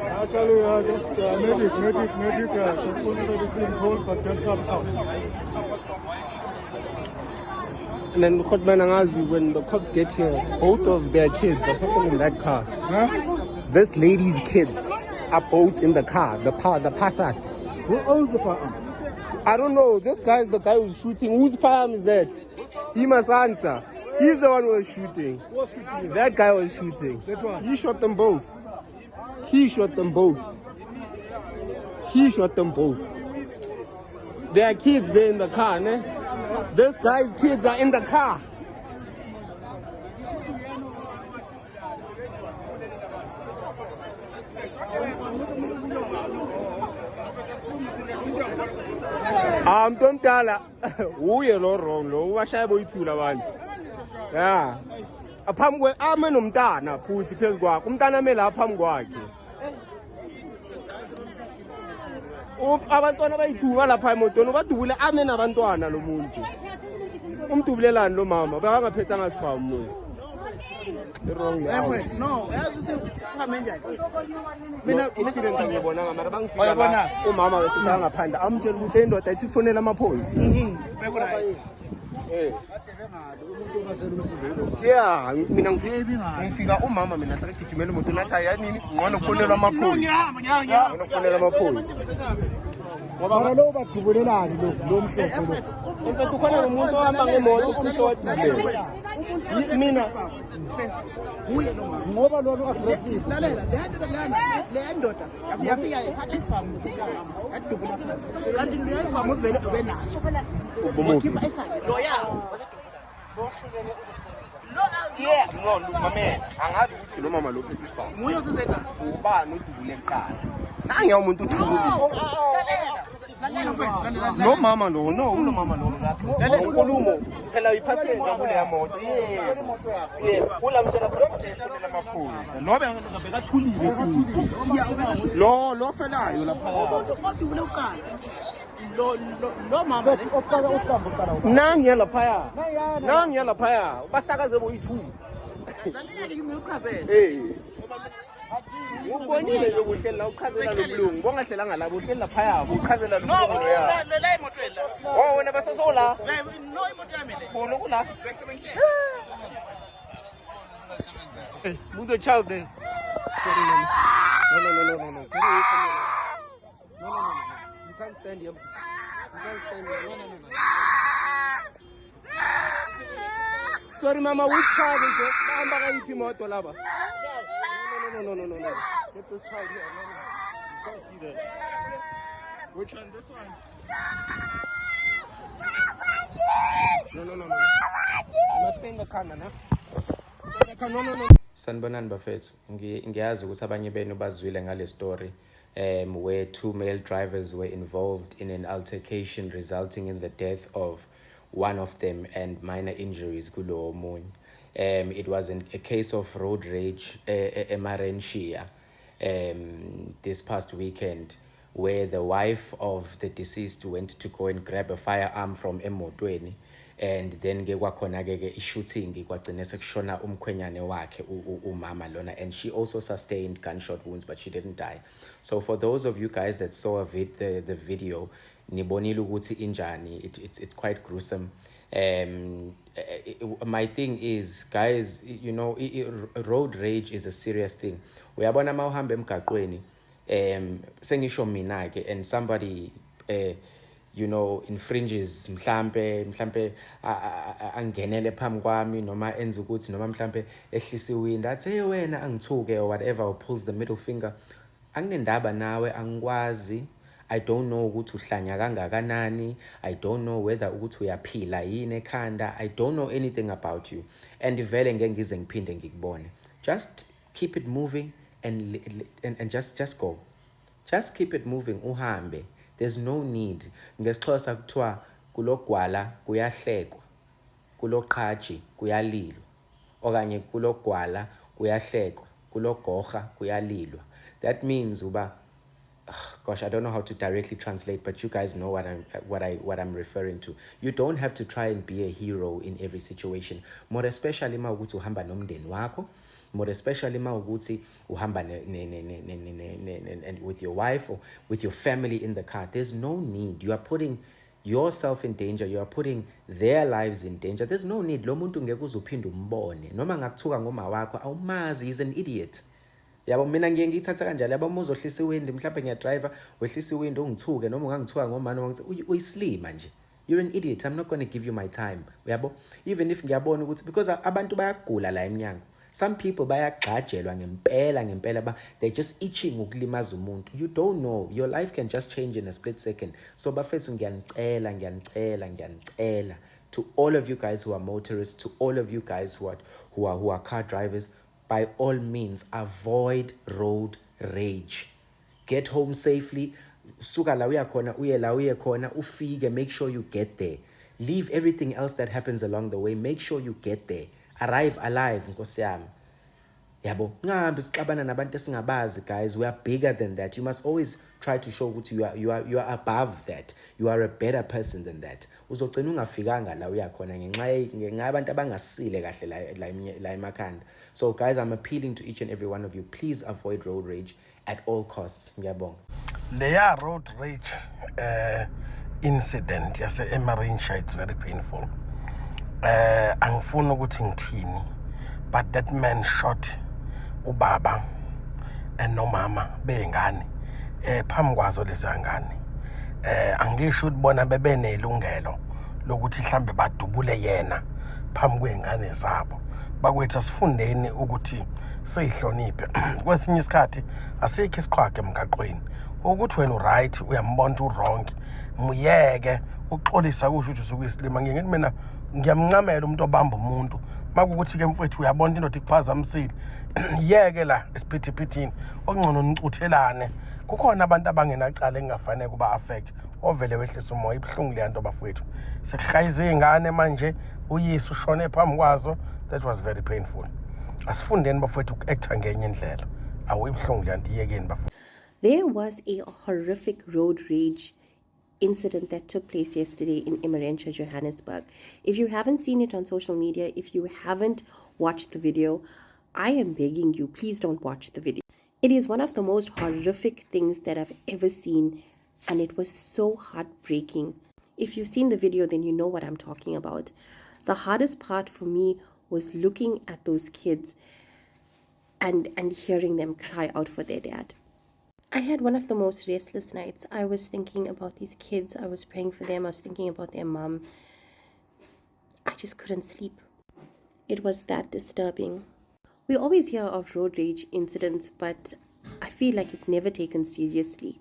Actually, just medic, successfully receiving call, but then some out. And then when the cops get here, both of their kids are sitting in that car. Huh? This lady's kids are both in the car, the Passat. Who owns the firearm? I don't know. This guy is the guy who's shooting. Whose firearm is that? He must answer. He's the one who was shooting. What's shooting? That guy was shooting. That one? He shot them both. He shot them both. He shot them both. There are kids there in the car, ne? This guy's kids are in the car. Don't tell her. Uye lo wrong lo washaya boyithula abantu. Yeah. Aphambi kwe ame nomntana futhi phezulu kwakhe. Umntana ame la phambi kwakhe. Abantwana bayithuka lapha emotweni badubule ame nabantwana lo muntu. Umdubulelani lo mama bakangaphethanga siphawu umuntu. Wrong no mina incident ngiyibonanga mara bangifika umama wesifana ngaphandle amtshela ukuthi indoda ithi sifonela amaphoyisa. Yeah, mina ngifika umama mina sekugijimela umuntu nathi ayanini ngcono kufonela amaphoyisa. Ngcono kufonela amaphoyisa. Ngoba lo badubulelani lo mhlophe lo. Impela ukhona nomuntu ohamba ngemoto umshotile. Mina ngoba lo aggressive. Lalela le ndoda yafika ekhathi isifamu sesiyahambe yadubula phansi. Kanti ngiyayifamu uvele ubenaso. Ukhipha esakhe lo yawo. Yeah, no, mama, angazi ukuthi lo mama lo phethe isibawo. Nguye osusenaso. Ubani udubule kuqala. Nange umuntu uthulile. No mama lo, no mama lo lapha. Unkulumo phela uyiphasenja kule yamoto. Yeah. Ula mtshela kuzokuthela amaphoyisa. Nobe bekathulile futhi. Lo felayo lapha. Udubule uqala. Lo mama ofaka uhlamba uqala. Nangi lapha. Basakaze boyithu. Lalela ke ngiyochazela. Ubonile yokuhlela uchazela lobulungu bongahlelanga labo uhlela phaya yabo uchazela lobulungu ya la imoto la wena basasola no imoto yami le bona kula move the child there. No. You can't stand here. No. Sorry mama, which child is it? Hamba kayiphi imoto laba? No. Get this child here. No. You can't see that. Which one? This one? No. You must stay in the car, no? No. Sanibonani bafethu, ngiyazi ukuthi abanye benu bazwile ngale story where two male drivers were involved in an altercation resulting in the death of one of them and minor injuries kulo omunye. It was a case of road rage eMarenshia this past weekend, where the wife of the deceased went to go and grab a firearm from emotweni, and then kwakhona ke shooting kwagcina sekushona umkhwenyane wakhe umama lona, and she also sustained gunshot wounds but she didn't die. So for those of you guys that saw the video, nibonile ukuthi injani, it's quite gruesome. My thing is, guys, you know, road rage is a serious thing. Uyabona mawuhamba emgaqweni sengisho mina ke and somebody you know infringes mhlambe angenele phambi kwami noma enza ukuthi noma mhlambe ehlisa iwindow athi hey wena angithuke or whatever, or pulls the middle finger, anginendaba nawe, angikwazi. I don't know ukuthi uhlanya kangakanani. I don't know whether ukuthi uyaphila yini ekhanda. I don't know anything about you. And vele ngeke ngize ngiphinde ngikubone. Just keep it moving and just go. Just keep it moving, uhambe. There's no need. Ngesixhosa kuthiwa kulogwala kuyahlekwa, kuloqhaji kuyalilwa, okanye kulogwala kuyahlekwa, kulogorha kuyalilwa. That means uba gosh, I don't know how to directly translate, but you guys know what I'm referring to. You don't have to try and be a hero in every situation. More especially ma ukuthi uhamba nomndeni wakho, more especially ma ukuthi uhamba with your wife or with your family in the car. There's no need. You are putting yourself in danger. You are putting their lives in danger. There's no need. Lo muntu ngeke uzophinde umbone. Noma ngakuthuka ngoma wakho, awumazi, he's an idiot. Yabo mina ngiye ngithatha kanjalo yabo uma uzohlisa iwindi mhlawumbe ngiyadriver wehlisa iwindi ungithuke noma ungangithuka ngomani ukuthi uyislima nje, you're an idiot, I'm not going to give you my time. Yabo even if ngiyabona ukuthi because abantu bayagula la eminyango, some people bayagxajelwa ngempela they're just itching ukulimaza umuntu. You don't know, your life can just change in a split second. So bafethu ngiyanicela to all of you guys who are motorists, to all of you guys who are car drivers, by all means, avoid road rage. Get home safely. Suka la uya khona, uye la uye khona, ufike, make sure you get there. Leave everything else that happens along the way. Make sure you get there. Arrive alive, Nkosi yami. Yabo, ngambi sixabana nabantu esingabazi, guys. We are bigger than that. You must always try to show ukuthi you are above that. You are a better person than that. Uzogcina ungafikanga la uya khona ngenxa abantu abangasile kahle la emakhanda. So guys, I'm appealing to each and every one of you. Please avoid road rage at all costs. Ngiyabonga. Leya road rage incident yase Emmarentia, it's very painful. Angifuni ukuthi ngithini, but that man shot ubaba nomama bengane phambi kwazo lezangane. Angisho ukuthi bona bebenelungelo lokuthi mhlambe badubule yena phambi kwengane zabo. Bakwethu asifundeni ukuthi sihloniphe. Kwesinye isikhathi asikho isiqhaqe emgaqweni ukuthi wena uright uyambona wrong, muyeke uxolisa kusho ukuthi usukuyisilima. Ngithi mina ngiyamncamela umuntu obamba umuntu makukuthi ke mfowethu uyabona indoda ikuphazamisile yeke la esiphithipithini okungcono nicuthelane. Kukhona abantu abangenacala engafanele kuba affect ovele wehlisa umoya. Ibhlungu le nto bafowethu, sekuhayize ingane manje uyise ushone phambi kwazo. That was very painful. Asifundeni bafowethu uku-acta ngenye indlela. Awuyibhlungu le nto, iyekeni bafowethu. There was a horrific road rage incident that took place yesterday in Emmarentia, Johannesburg. If you haven't seen it on social media, if you haven't watched the video, I am begging you, please don't watch the video. It is one of the most horrific things that I've ever seen, and it was so heartbreaking. If you've seen the video, then you know what I'm talking about. The hardest part for me was looking at those kids and hearing them cry out for their dad. I had one of the most restless nights. I was thinking about these kids. I was praying for them. I was thinking about their mom. I just couldn't sleep. It was that disturbing. We always hear of road rage incidents, but I feel like it's never taken seriously.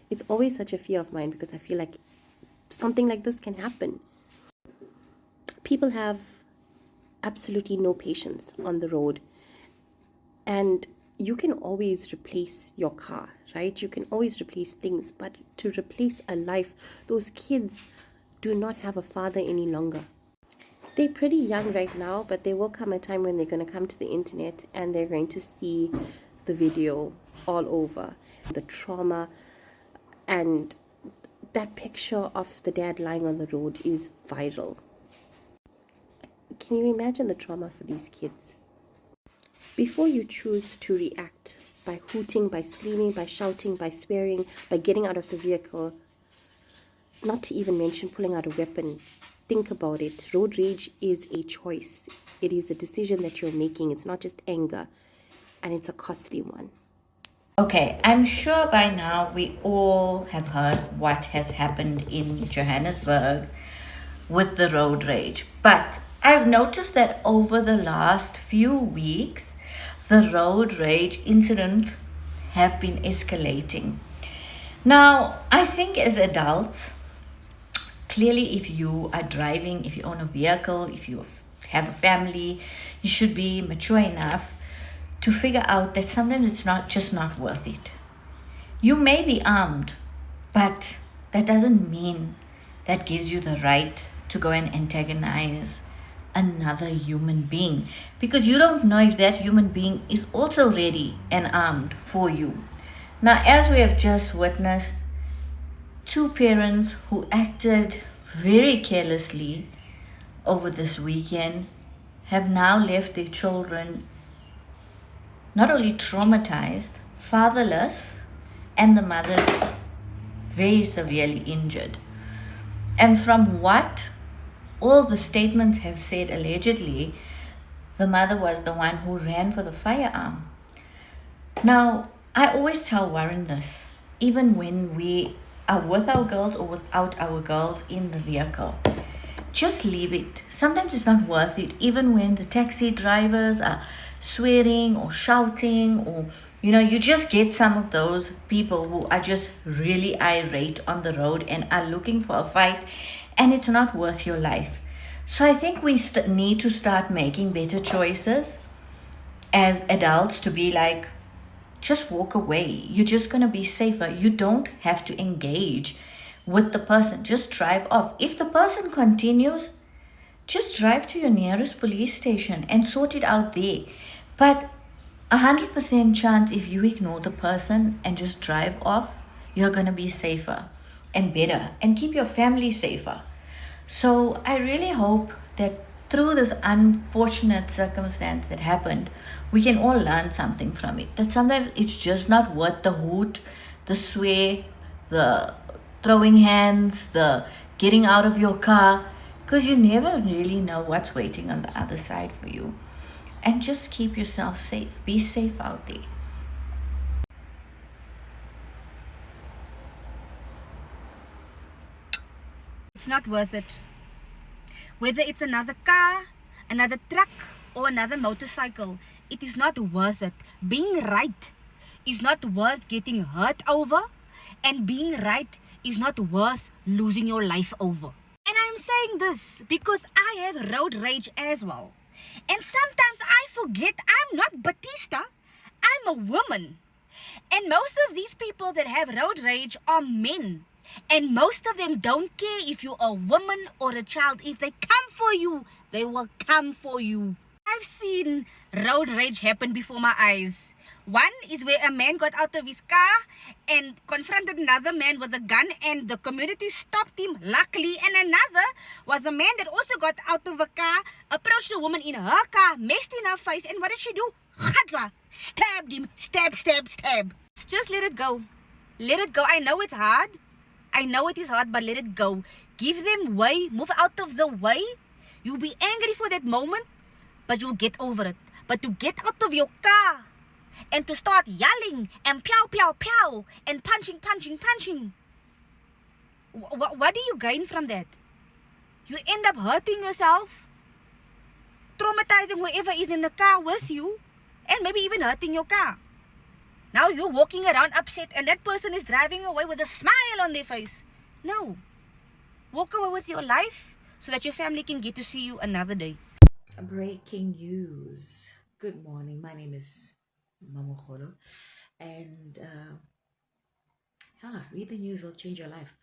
It's always such a fear of mine because I feel like something like this can happen. People have absolutely no patience on the road. And you can always replace your car, right? You can always replace things, but to replace a life, those kids do not have a father any longer. They're pretty young right now, but there will come a time when they're going to come to the internet and they're going to see the video all over. The trauma and that picture of the dad lying on the road is viral. Can you imagine the trauma for these kids? Before you choose to react by hooting, by screaming, by shouting, by swearing, by getting out of the vehicle, not to even mention pulling out a weapon, think about it. Road rage is a choice. It is a decision that you're making. It's not just anger, and it's a costly one. Okay, I'm sure by now we all have heard what has happened in Johannesburg with the road rage. But I've noticed that over the last few weeks, the road rage incidents have been escalating. Now, I think as adults, clearly if you are driving, if you own a vehicle, if you have a family, you should be mature enough to figure out that sometimes it's not worth it. You may be armed, but that doesn't mean that gives you the right to go and antagonize another human being, because you don't know if that human being is also ready and armed for you. Now, as we have just witnessed, two parents who acted very carelessly over this weekend have now left their children not only traumatized, fatherless, and the mothers very severely injured. And from what all the statements have said, allegedly, the mother was the one who ran for the firearm. Now, I always tell Warren this, even when we are with our girls or without our girls in the vehicle, just leave it. Sometimes it's not worth it, even when the taxi drivers are swearing or shouting, or you just get some of those people who are just really irate on the road and are looking for a fight, and it's not worth your life. So I think we need to start making better choices as adults, to be like, just walk away. You're just going to be safer. You don't have to engage with the person. Just drive off. If the person continues, just drive to your nearest police station and sort it out there. But 100% chance, if you ignore the person and just drive off, you're going to be safer and better and keep your family safer. So I really hope that through this unfortunate circumstance that happened, we can all learn something from it. That sometimes it's just not worth the hoot, the swear, the throwing hands, the getting out of your car, because you never really know what's waiting on the other side for you. And just keep yourself safe. Be safe out there. It's not worth it. Whether it's another car, another truck, or another motorcycle, it is not worth it. Being right is not worth getting hurt over, and being right is not worth losing your life over. And I'm saying this because I have road rage as well. And sometimes I forget I'm not Batista, I'm a woman. And most of these people that have road rage are men. And most of them don't care if you're a woman or a child. If they come for you, they will come for you. I've seen road rage happen before my eyes. One is where a man got out of his car and confronted another man with a gun, and the community stopped him, luckily. And another was a man that also got out of a car, approached a woman in her car, messed in her face, and what did she do? Khadwa, stabbed him. Stab. Just let it go. Let it go. I know it's hard. I know it is hard, but let it go. Give them way. Move out of the way. You'll be angry for that moment, but you'll get over it. But to get out of your car and to start yelling and pow, and punching. What do you gain from that? You end up hurting yourself, traumatizing whoever is in the car with you, and maybe even hurting your car. Now you're walking around upset and that person is driving away with a smile on their face. No. Walk away with your life so that your family can get to see you another day. Breaking news. Good morning. My name is Mamokolo, and read the news will change your life.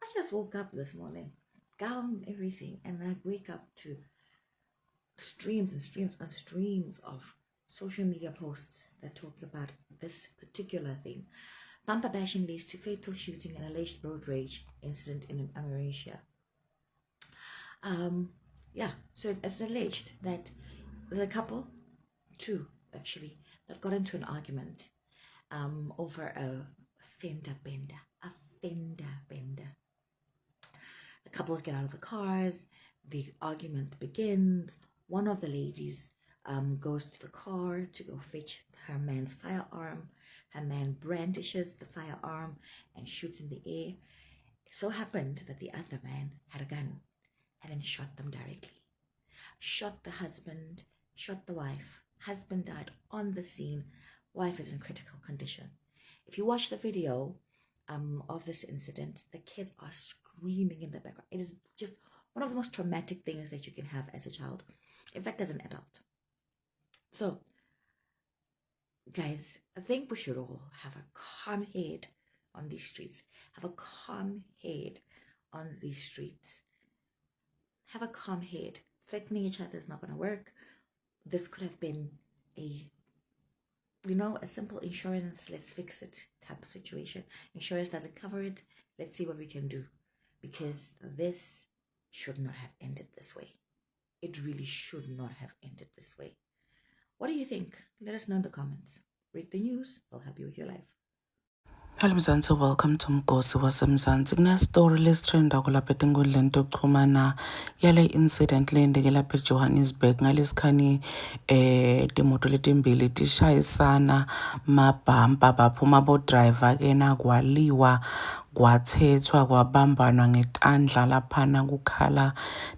I just woke up this morning, calm everything, and I wake up to streams of social media posts that talk about this particular thing. Bumper bashing leads to fatal shooting and alleged road rage incident in Malaysia. So it's alleged that the couple, two actually, that got into an argument over a fender bender. The couples get out of the cars, the argument begins. One of the ladies goes to the car to go fetch her man's firearm. Her man brandishes the firearm and shoots in the air. It so happened that the other man had a gun and then shot them directly. Shot the husband, shot the wife. Husband died on the scene. Wife is in critical condition. If you watch the video of this incident, the kids are screaming in the background. It is just one of the most traumatic things that you can have as a child. In fact, as an adult. So, guys, I think we should all have a calm head on these streets. Have a calm head on these streets. Have a calm head. Threatening each other is not going to work. This could have been a a simple insurance, let's fix it type of situation. Insurance doesn't cover it. Let's see what we can do, because this should not have ended this way. It really should not have ended this way. What do you think? Let us know in the comments. Read the news. I'll help you with your life. Hello Mzansi, welcome to Mgosi waseMzansi. Kunestory lesitrenda kulapha etinkhundleni tokuxhumana yale incident leyendeke lapha eJohannesburg ngalesikhani timoto letimbili tishayisana mabhampa baphuma bodriver kena kwaliwa kwathethwa kwabambanwa ngetandla laphana kukhala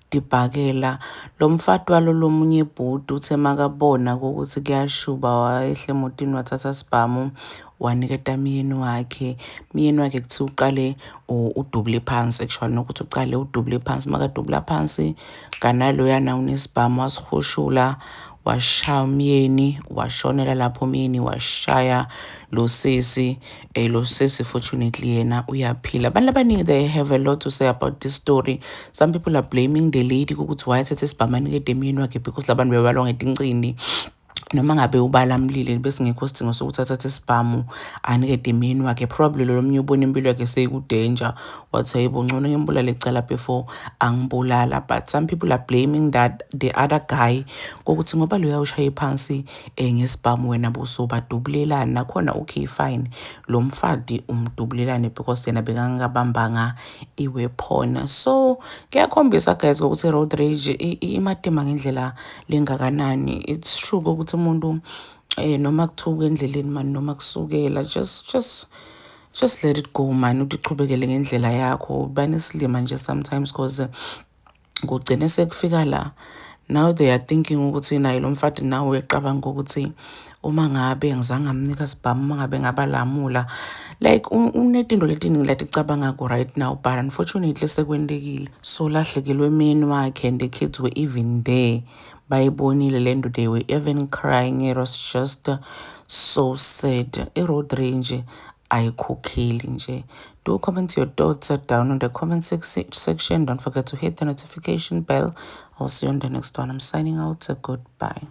tibhakela. Lo mfati walo lomunye ibhuti uthe makabona ukuthi kuyashuba wayehle emotini wathatha sibhamu waniketa myeni wakhe kuthiwa uqale udubule phansi, actually nokuthi uqale udubule phansi. Makadubula phansi kanaloyana unesibhamu wasihushula washaya umyeni, washonela lapho umyeni, washaya lo sisi. Lo sisi fortunately yena uyaphila. Abantu abaningi, they have a lot to say about this story. Some people are blaming the lady ukuthi wayethethe isibhamu anikede umyeni wakhe because labantu bebalwa ngetincini. Noma ngabe ubala mlile bese ngekho isidingo sokuthi athathe isibhamu anikede umyeni wakhe. Probably lo mnye ubona impilo yakhe seyikudanger, wathi hayibo ngcono ngimbulale icala before angibulala. But some people are blaming that the other guy kokuthi ngoba loya ushaye phansi ngesibhamu wena busobadubulelana. Nakhona okay fine, lo mfati umdubulelane because yena bekangabambanga iweapon. So kuyakhombisa guys ukuthi road rage imatima ngendlela lengakanani. It's true ukuthi umuntu noma kuthuka endleleni man, noma kusukela, just let it go man, uqhubekele ngendlela yakho. Banesilima nje sometimes because kugcine sekufika la now they are thinking ukuthi naye lo mfati nawe uyaqabanga ukuthi uma ngabe ngizange ngamnika sibhamu, uma ngabe ngabalamula, like unetinto letiningi laticabanga right now, but unfortunately sekwendekile. So lahlekelwe myeni wakhe and the kids were even there. Bayibonile lento, they were even crying. It was just so sad. I-road rage ayikhokheli nje. Do comment your thoughts down in the comment section. Don't forget to hit the notification bell. I'll see you on the next one. I'm signing out. Goodbye.